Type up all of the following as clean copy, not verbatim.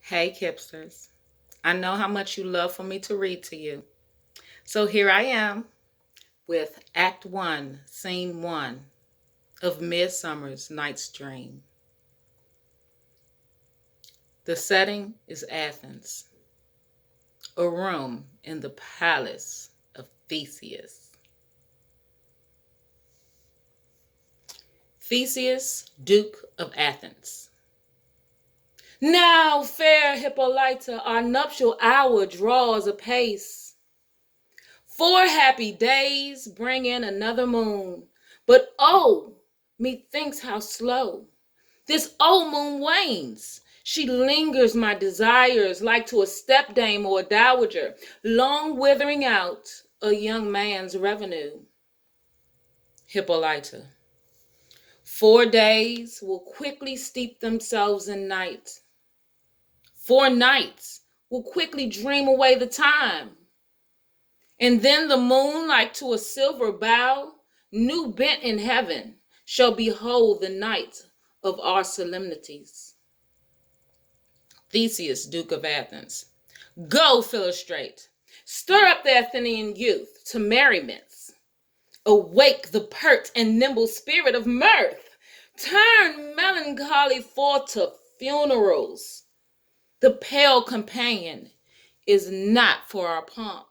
Hey, Kipsters. I know how much you love for me to read to you. So here I am with Act 1, Scene 1 of Midsummer's Night's Dream. The setting is Athens, a room in the palace of Theseus. Theseus, Duke of Athens. Now, fair Hippolyta, our nuptial hour draws apace. 4 happy days bring in another moon, but oh, methinks how slow this old moon wanes. She lingers my desires like to a stepdame or a dowager, long withering out a young man's revenue. Hippolyta. 4 days will quickly steep themselves in night. 4 nights will quickly dream away the time. And then the moon, like to a silver bow, new bent in heaven, shall behold the night of our solemnities. Theseus, Duke of Athens. Go, Philostrate, stir up the Athenian youth to merriments. Awake the pert and nimble spirit of mirth. Turn melancholy forth to funerals. The pale companion is not for our pomp.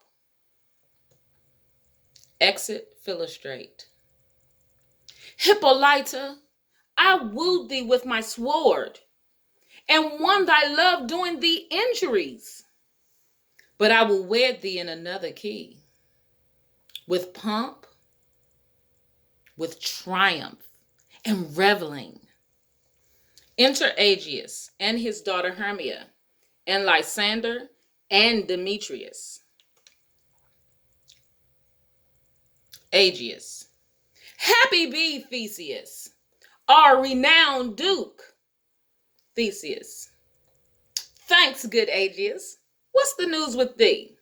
Exit Philostrate. Hippolyta, I wooed thee with my sword, and won thy love doing thee injuries. But I will wed thee in another key, with pomp, with triumph, and reveling. Enter Aegeus and his daughter Hermia, and Lysander and Demetrius. Aegeus. Happy be Theseus, our renowned Duke. Theseus. Thanks, good Aegeus. What's the news with thee?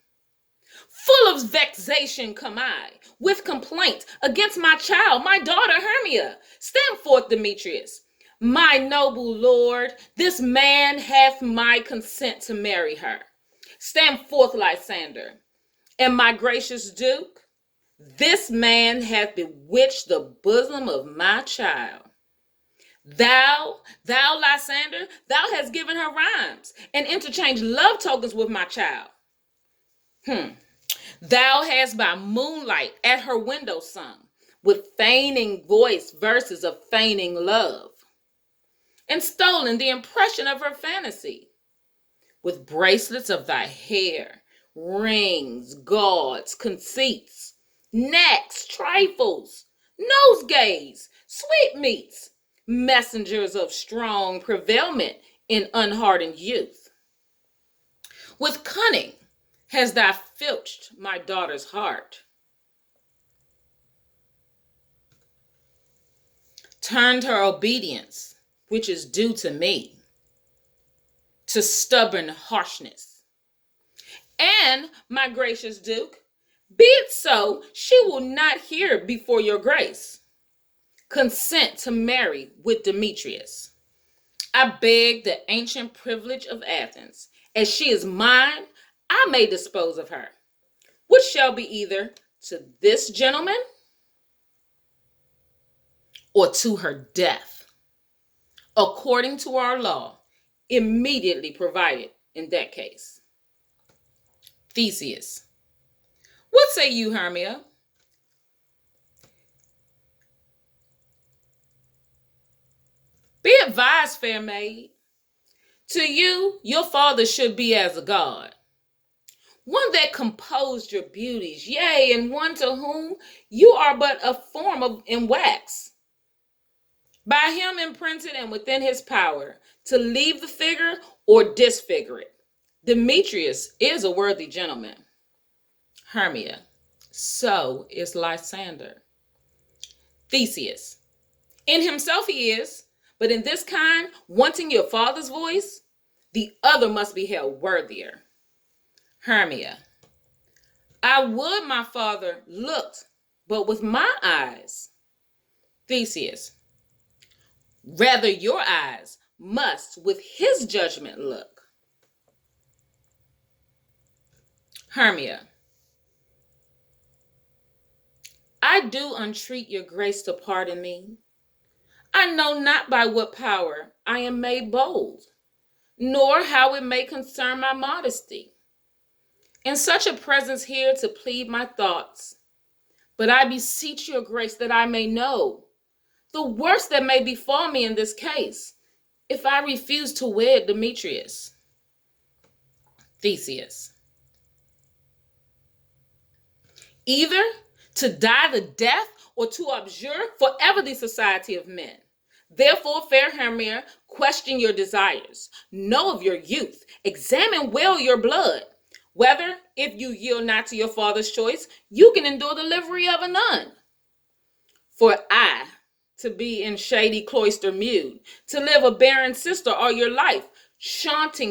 Full of vexation come I, with complaint against my child, my daughter Hermia. Stand forth, Demetrius. My noble lord, this man hath my consent to marry her. Stand forth, Lysander. And my gracious Duke, this man hath bewitched the bosom of my child. Thou, Lysander, thou hast given her rhymes and interchanged love tokens with my child. Thou hast by moonlight at her window sung, with feigning voice verses of feigning love, and stolen the impression of her fantasy. With bracelets of thy hair, rings, gauds, conceits, necks, trifles, nosegays, sweetmeats, messengers of strong prevailment in unhardened youth. With cunning hast thou filched my daughter's heart, turned her obedience, which is due to me, to stubborn harshness. And, my gracious Duke, be it so, she will not hear before your grace consent to marry with Demetrius. I beg the ancient privilege of Athens. As she is mine, I may dispose of her, which shall be either to this gentleman or to her death, according to our law, immediately provided in that case. Theseus. What say you, Hermia? Be advised, fair maid. To you, your father should be as a god, one that composed your beauties, yea, and one to whom you are but a form of in wax. By him imprinted and within his power to leave the figure or disfigure it. Demetrius is a worthy gentleman. Hermia. So is Lysander. Theseus. In himself he is, but in this kind, wanting your father's voice, the other must be held worthier. Hermia. I would my father looked, but with my eyes. Theseus. Rather your eyes must with his judgment look. Hermia, I do entreat your grace to pardon me. I know not by what power I am made bold, nor how it may concern my modesty. In such a presence here to plead my thoughts, but I beseech your grace that I may know the worst that may befall me in this case, if I refuse to wed Demetrius. Theseus, either to die the death or to abjure forever the society of men. Therefore, fair Hermia, question your desires. Know of your youth. Examine well your blood. Whether, if you yield not to your father's choice, you can endure the livery of a nun. For I, to be in shady cloister mewed, to live a barren sister all your life, chaunting